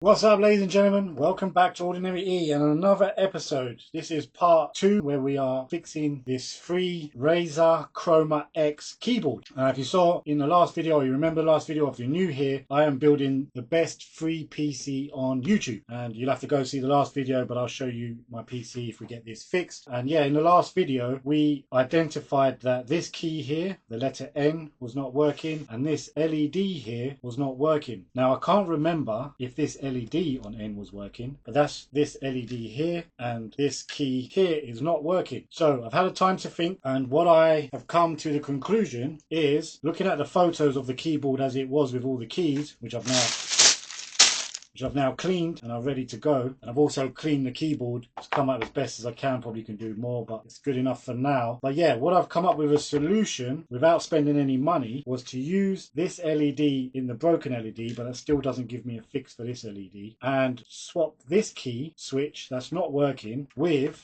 What's up, ladies and gentlemen? Welcome back to Ordinary E and another episode. This is part 2 where we are fixing this free Razor Chroma X keyboard. If you saw in the last video, or you remember the last video, if you're new here, I am building the best free PC on YouTube. And you'll have to go see the last video, but I'll show you my PC if we get this fixed. And yeah, in the last video, we identified that this key here, the letter N, was not working, and this LED here was not working. Now, I can't remember if this LED on N was working, but that's this LED here, and this key here is not working. So I've had a time to think, and what I have come to the conclusion is, looking at the photos of the keyboard as it was with all the keys, which I've now cleaned and are ready to go, and I've also cleaned the keyboard. It's come out as best as I can. Probably can do more, but it's good enough for now. But yeah, what I've come up with a solution without spending any money was to use this LED in the broken LED, but that still doesn't give me a fix for this LED, and swap this key switch that's not working with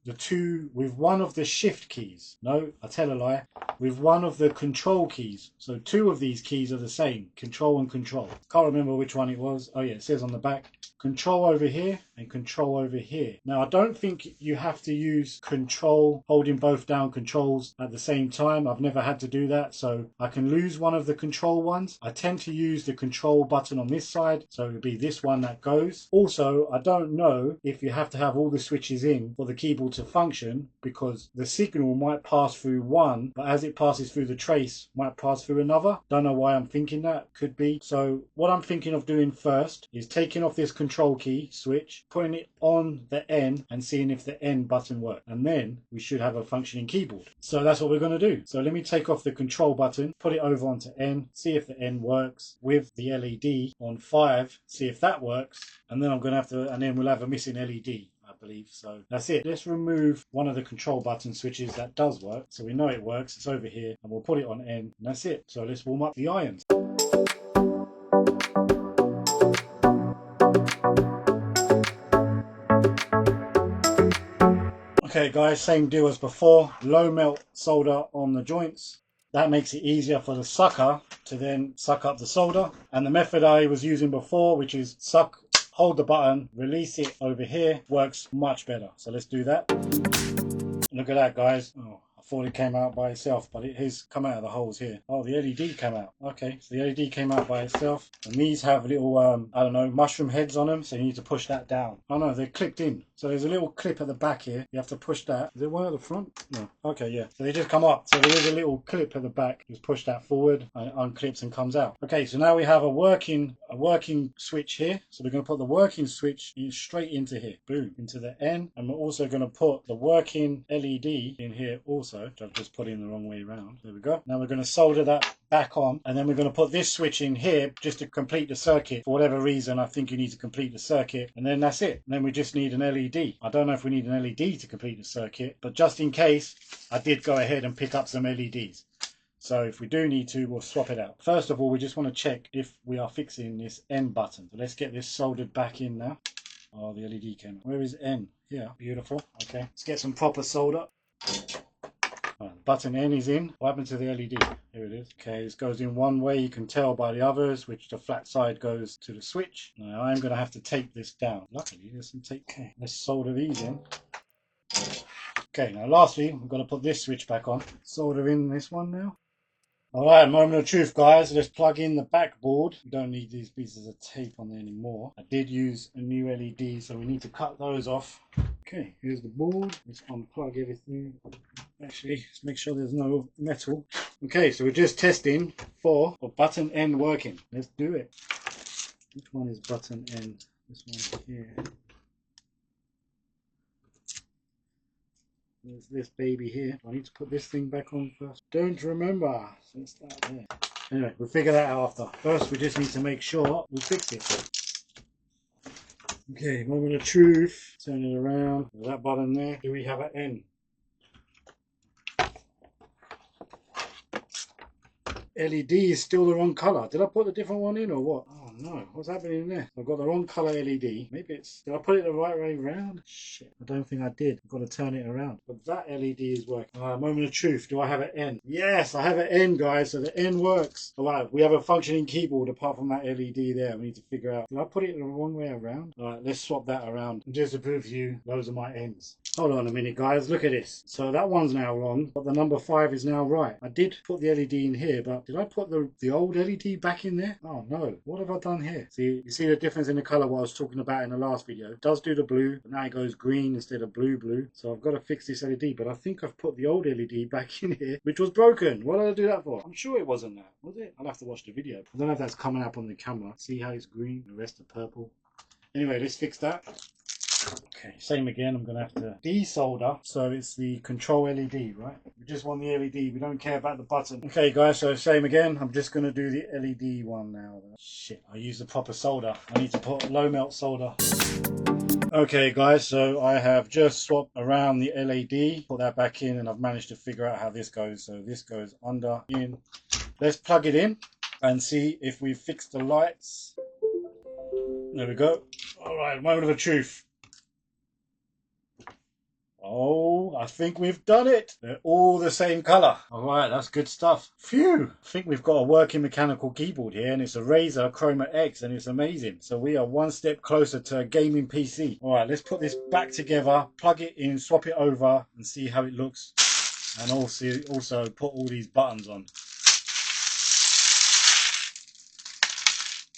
one of the shift keys. No, I tell a lie, with one of the control keys. So two of these keys are the same, control and control. Can't remember which one it was. Oh yeah, it says on the back, control over here and control over here. Now, I don't think you have to use control, holding both down controls at the same time. I've never had to do that, so I can lose one of the control ones. I tend to use the control button on this side, so it would be this one that goes. Also, I don't know if you have to have all the switches in for the keyboard to function, because the signal might pass through one, but as it passes through the trace, might pass through another. Don't know why I'm thinking that. Could be. So what I'm thinking of doing first is taking off this control key switch, putting it on the N and seeing if the N button works, and then we should have a functioning keyboard. So that's what we're going to do. So let me take off the control button, put it over onto N, see if the N works with the LED on 5, see if that works, and then and then we'll have a missing LED, I believe. So that's it. Let's remove one of the control button switches that does work, so we know it works. It's over here, and we'll put it on N, and that's it. So let's warm up the irons. Okay guys, same deal as before. Low melt solder on the joints. That makes it easier for the sucker to then suck up the solder. And the method I was using before, which is hold the button, release it over here, works much better. So let's do that. Look at that, guys. Oh, I thought it came out by itself, but it has come out of the holes here. Oh, the LED came out. Okay, so the LED came out by itself. And these have little, I don't know, mushroom heads on them, so you need to push that down. Oh no, they're clipped in. So there's a little clip at the back here. You have to push that. Is there one at the front? No. Okay, yeah. So they just come up. So there is a little clip at the back. Just push that forward, and it unclips and comes out. Okay, so now we have a working switch here. So we're going to put the working switch straight into here. Boom. Into the N. And we're also going to put the working LED in here also, which I've just put in the wrong way around. There we go. Now we're going to solder that back on, and then we're going to put this switch in here just to complete the circuit. For whatever reason, I think you need to complete the circuit, and then that's it. And then we just need an LED. I don't know if we need an LED to complete the circuit, but just in case, I did go ahead and pick up some LEDs. So if we do need to, we'll swap it out. First of all, we just want to check if we are fixing this N button. So let's get this soldered back in now. Oh, the LED came out. Where is N? Yeah, beautiful. Okay, let's get some proper solder. Button N is in. What happened to the LED? Here it is. Okay, this goes in one way. You can tell by the others, which the flat side goes to the switch. Now I'm going to have to tape this down. Luckily, there's some tape. Okay, let's solder these in. Okay, now lastly, we're going to put this switch back on. Solder in this one now. Alright, moment of truth, guys. Let's plug in the backboard. We don't need these pieces of tape on there anymore. I did use a new LED, so we need to cut those off. Okay, here's the board. Let's unplug everything. Actually, let's make sure there's no metal. Okay, so we're just testing for button N working. Let's do it. Which one is button N? This one here. There's this baby here. I need to put this thing back on first. Don't remember. So let's start there. Anyway, we'll figure that out after. First, we just need to make sure we fix it. Okay, moment of truth. Turn it around. There's that button there. Do we have an N? LED is still the wrong color. Did I put a different one in or what? Oh no, what's happening in there? I've got the wrong colour LED. Maybe it's... Did I put it the right way around? Shit, I don't think I did. I've got to turn it around. But that LED is working. Moment of truth. Do I have an N? Yes, I have an N, guys. So the N works. Alright, we have a functioning keyboard apart from that LED there. We need to figure out... Did I put it the wrong way around? Alright, let's swap that around. And just to prove to you, those are my N's. Hold on a minute, guys. Look at this. So that one's now wrong, but the number 5 is now right. I did put the LED in here, but did I put the old LED back in there? Oh no. What have I done here? See, you see the difference in the colour what I was talking about in the last video. It does do the blue, but now it goes green instead of blue. So I've got to fix this LED, but I think I've put the old LED back in here, which was broken. What did I do that for? I'm sure it wasn't that, was it? I'll have to watch the video. I don't know if that's coming up on the camera. See how it's green, the rest are purple. Anyway, let's fix that. Okay, same again. I'm going to have to desolder. So it's the control LED, right? We just want the LED. We don't care about the button. Okay, guys, so same again. I'm just going to do the LED one now. Shit, I used the proper solder. I need to put low melt solder. Okay, guys, so I have just swapped around the LED. Put that back in, and I've managed to figure out how this goes. So this goes under, in. Let's plug it in and see if we fixed the lights. There we go. All right, moment of the truth. Oh, I think we've done it. They're all the same colour. All right, that's good stuff. Phew. I think we've got a working mechanical keyboard here, and it's a Razor Chroma X, and it's amazing. So we are one step closer to a gaming PC. All right, let's put this back together, plug it in, swap it over, and see how it looks. And also put all these buttons on.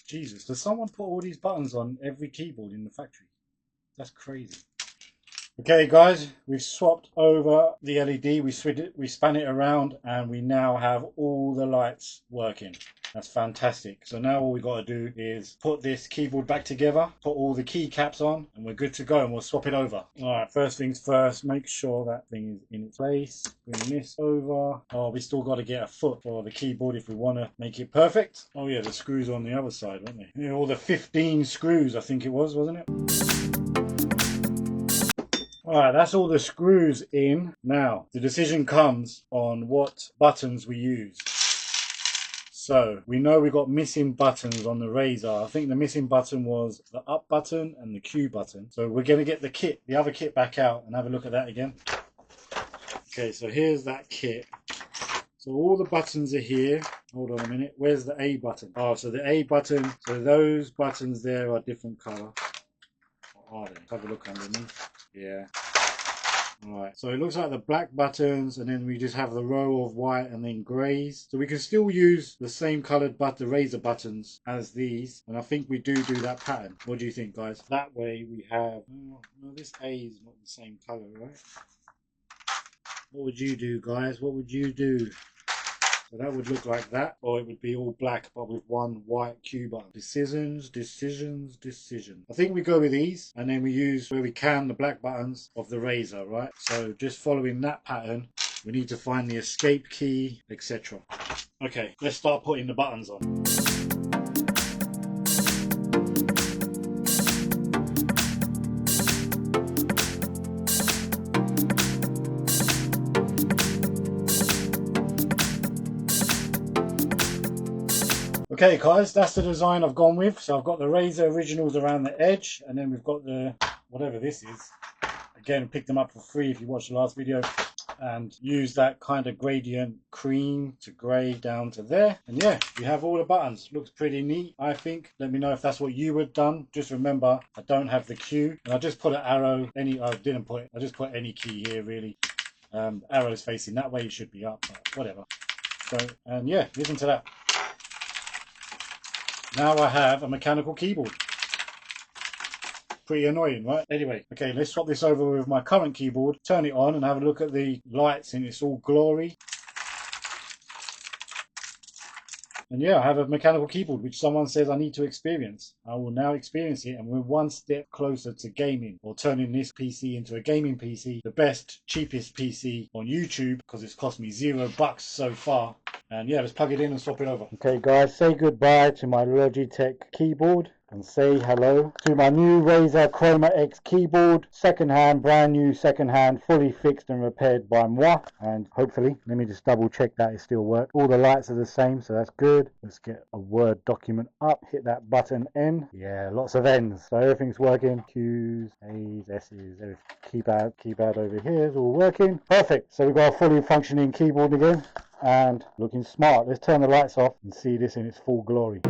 Jesus, does someone put all these buttons on every keyboard in the factory? That's crazy. Okay, guys, we've swapped over the LED, we span it around, and we now have all the lights working. That's fantastic. So now all we got to do is put this keyboard back together, put all the keycaps on, and we're good to go, and we'll swap it over. All right, first things first, make sure that thing is in its place. Bring this over. Oh, we still got to get a foot for the keyboard if we want to make it perfect. Oh yeah, the screws on the other side, weren't they? Yeah, all the 15 screws, I think it was, wasn't it? Alright, that's all the screws in. Now, the decision comes on what buttons we use. So, we know we got missing buttons on the Razor. I think the missing button was the up button and the Q button. So we're going to get the other kit back out and have a look at that again. Okay, so here's that kit. So all the buttons are here. Hold on a minute. Where's the A button? Oh, so the A button, so those buttons there are different colour. What are they? Have a look underneath. Yeah. Alright, so it looks like the black buttons, and then we just have the row of white and then greys. So we can still use the same coloured the Razor buttons as these, and I think we do that pattern. What do you think, guys? That way we have... Oh, no, this A is not the same colour, right? What would you do, guys? What would you do? So that would look like that, or it would be all black but with one white Q button. Decisions. I think we go with these, and then we use where we can the black buttons of the Razor, right? So just following that pattern, we need to find the escape key, etc. Okay, let's start putting the buttons on. Okay guys, that's the design I've gone with. So I've got the Razor originals around the edge, and then we've got the, whatever this is. Again, picked them up for free if you watched the last video, and use that kind of gradient cream to grey down to there. And yeah, you have all the buttons. Looks pretty neat, I think. Let me know if that's what you would have done. Just remember, I don't have the Q, and I just put an arrow, I just put any key here really. Arrows facing that way, it should be up, but whatever. So, and yeah, listen to that. Now I have a mechanical keyboard. Pretty annoying, right? Anyway, okay, let's swap this over with my current keyboard, turn it on and have a look at the lights in its all glory. And yeah, I have a mechanical keyboard which someone says I need to experience. I will now experience it, and we're one step closer to gaming, or turning this PC into a gaming PC, the best, cheapest PC on YouTube, because it's cost me $0 so far. And yeah, let's plug it in and swap it over. Okay guys, say goodbye to my Logitech keyboard and say hello to my new Razor Chroma X keyboard, second-hand, brand new, second-hand, fully fixed and repaired by moi. And hopefully, let me just double check that it still works. All the lights are the same, so that's good. Let's get a Word document up, hit that button N. Yeah, lots of N's, so everything's working. Q's, A's, S's, everything. Keypad over here is all working. Perfect, so we've got a fully functioning keyboard again and looking smart. Let's turn the lights off and see this in its full glory.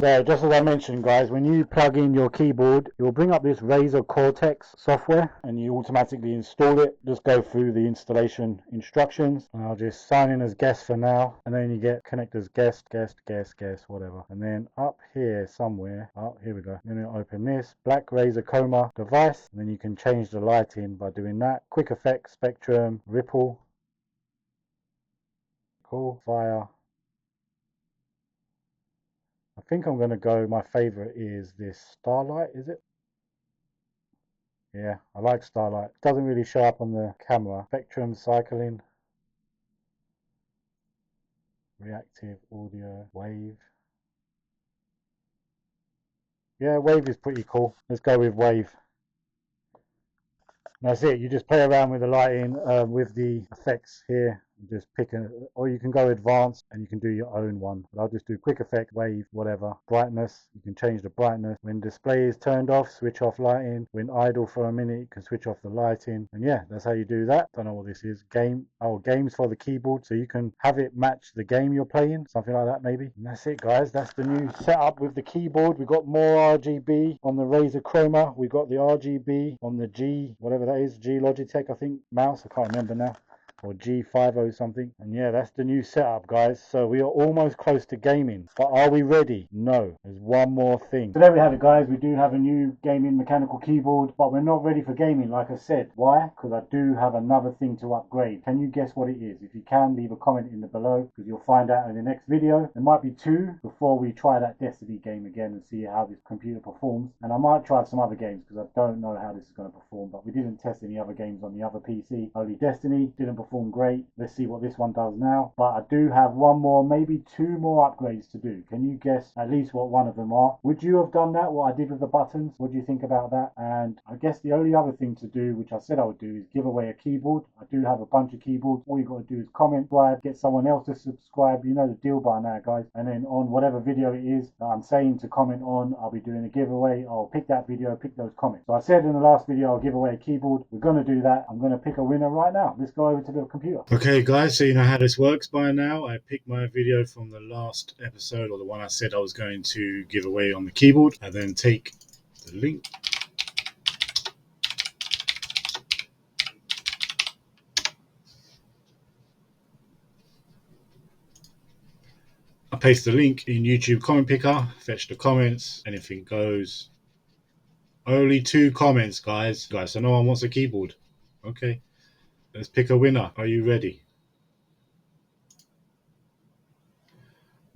So just as I mentioned guys, when you plug in your keyboard, it will bring up this Razor Cortex software and you automatically install it. Just go through the installation instructions and I'll just sign in as guest for now, and then you get connect as guest, whatever. And then up here somewhere, oh here we go, then it'll open this black Razor Chroma device, and then you can change the lighting by doing that. Quick effect, spectrum, ripple, cool, fire. I think I'm going to go, my favorite is this Starlight, is it? Yeah, I like Starlight. It doesn't really show up on the camera. Spectrum, cycling, reactive audio, wave. Yeah, wave is pretty cool. Let's go with wave. And that's it. You just play around with the lighting, with the effects here. Just pick or you can go advanced and you can do your own one, but I'll just do quick effect, wave, whatever. Brightness, you can change the brightness. When display is turned off, switch off lighting. When idle for a minute, you can switch off the lighting. And yeah, that's how you do that. Don't know what this is. Games for the keyboard, so you can have it match the game you're playing, something like that maybe. And that's it guys, that's the new setup with the keyboard. We've got more RGB on the Razor Chroma. We've got the RGB on the G, whatever that is, G Logitech I think, mouse, I can't remember now, or G50 something. And yeah, that's the new setup guys. So we are almost close to gaming, but are we ready? No, there's one more thing. So there we have it guys, we do have a new gaming mechanical keyboard, but we're not ready for gaming like I said. Why? Because I do have another thing to upgrade. Can you guess what it is? If you can, leave a comment in the below, because you'll find out in the next video. There might be two before we try that Destiny game again and see how this computer performs, and I might try some other games because I don't know how this is going to perform, but we didn't test any other games on the other PC. Only Destiny didn't perform great. Let's see what this one does now. But I do have one more, maybe two more upgrades to do. Can you guess at least what one of them are? Would you have done that, what I did with the buttons? What do you think about that? And I guess the only other thing to do, which I said I would do, is give away a keyboard. I do have a bunch of keyboards. All you got to do is comment, subscribe, get someone else to subscribe. You know the deal by now guys. And then on whatever video it is that I'm saying to comment on, I'll be doing a giveaway. I'll pick that video, pick those comments. So I said in the last video I'll give away a keyboard. We're going to do that. I'm going to pick a winner right now. Let's go over to the computer. Okay guys, so you know how this works by now. I picked my video from the last episode, or the one I said I was going to give away on the keyboard. I then take the link, I paste the link in YouTube comment picker, fetch the comments, anything goes. Only 2 comments guys, so no one wants a keyboard. Okay, let's pick a winner. Are you ready?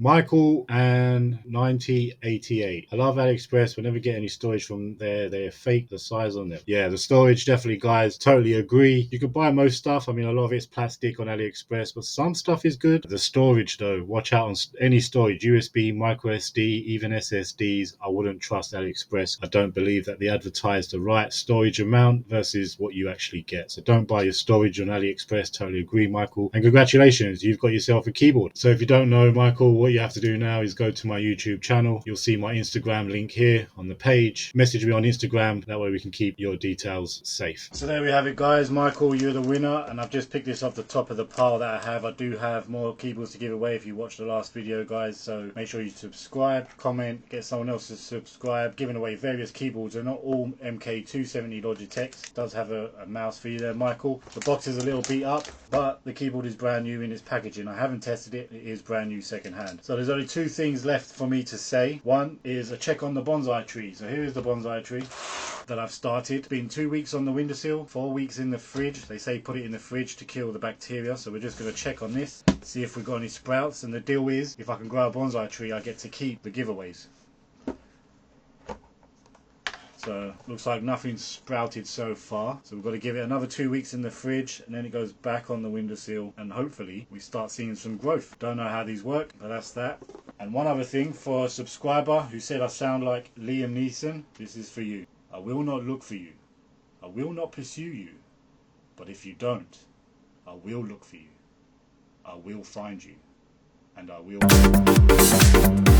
Michael and 9088. I love AliExpress. We never get any storage from there. They're fake, the size on them. Yeah, the storage definitely, guys. Totally agree. You can buy most stuff. I mean, a lot of it's plastic on AliExpress, but some stuff is good. The storage, though, watch out on any storage. USB, micro SD, even SSDs. I wouldn't trust AliExpress. I don't believe that they advertise the right storage amount versus what you actually get. So don't buy your storage on AliExpress. Totally agree, Michael. And congratulations, you've got yourself a keyboard. So if you don't know, Michael, what you have to do now is go to my YouTube channel. You'll see my Instagram link here on the page. Message me on Instagram. That way we can keep your details safe. So there we have it guys. Michael, you're the winner, and I've just picked this off the top of the pile that I have. I do have more keyboards to give away if you watched the last video guys, so make sure you subscribe, comment, get someone else to subscribe. Giving away various keyboards. They're not all MK270 Logitechs. It does have a mouse for you there, Michael. The box is a little beat up, but the keyboard is brand new in its packaging. I haven't tested it. It is brand new second hand. So there's only 2 things left for me to say. One is a check on the bonsai tree. So here is the bonsai tree that I've started. It's been 2 weeks on the windowsill, 4 weeks in the fridge. They say put it in the fridge to kill the bacteria. So we're just going to check on this, see if we've got any sprouts. And the deal is, if I can grow a bonsai tree, I get to keep the giveaways. So looks like nothing's sprouted so far. So we've got to give it another 2 weeks in the fridge, and then it goes back on the windowsill, and hopefully we start seeing some growth. Don't know how these work, but that's that. And one other thing, for a subscriber who said I sound like Liam Neeson, this is for you. I will not look for you. I will not pursue you. But if you don't, I will look for you. I will find you. And I will...